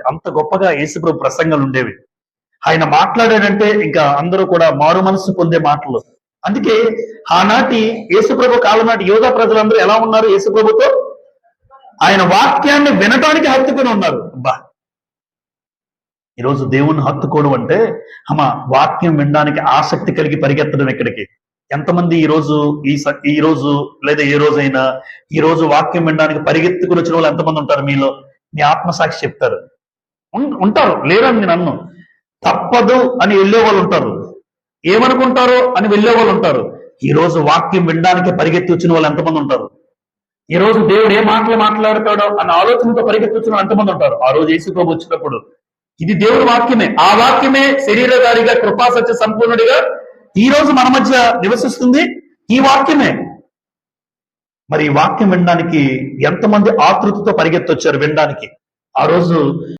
అంత గొప్పగా యేసుప్రభు ప్రసంగాలు ఉండేవి. ఆయన మాట్లాడాడంటే ఇంకా అందరూ కూడా మారు మనస్సు పొందే మాటలు. అందుకే ఆనాటి యేసుప్రభు కాలం నాటి యోధా ప్రజలందరూ ఎలా ఉన్నారు యేసుప్రభుతో? ఆయన వాక్యాన్ని వినటానికి హత్తుకుని ఉన్నారు. అబ్బా, ఈరోజు దేవుణ్ణి హత్తుకోవడం అంటే వాక్యం వినడానికి ఆసక్తి కలిగి పరిగెత్తడం ఎక్కడికి. ఎంతమంది ఈ రోజు లేదా ఏ రోజైనా ఈ రోజు వాక్యం వినడానికి పరిగెత్తుకుని వచ్చిన వాళ్ళు ఎంతమంది ఉంటారు మీలో? మీ ఆత్మసాక్షి చెప్తారు. ఉంటారు, లేరని నేను అన్ను. తప్పదు అని వెళ్ళే వాళ్ళు ఉంటారు, ఏమనుకుంటారో అని వెళ్ళే వాళ్ళు ఉంటారు. ఈ రోజు వాక్యం వినడానికి పరిగెత్తి వచ్చిన వాళ్ళు ఎంతమంది ఉంటారు? ఈ రోజు దేవుడు ఏ మాటలు మాట్లాడతాడో అన్న ఆలోచనతో పరిగెత్తి వచ్చిన వాళ్ళు ఎంతమంది ఉంటారు? ఆ రోజు యేసుప్రభు వచ్చినప్పుడు ఇది దేవుడి వాక్యమే, ఆ వాక్యమే శరీరధారిగా కృపా సత్య సంపూర్ణుడిగా ఈ రోజు మన మధ్య నివసిస్తుంది. ఈ వాక్యమే. మరి ఈ వాక్యం వినడానికి ఎంతమంది ఆతృతతో పరిగెత్తొచ్చారు వినడానికి? ఆ రోజు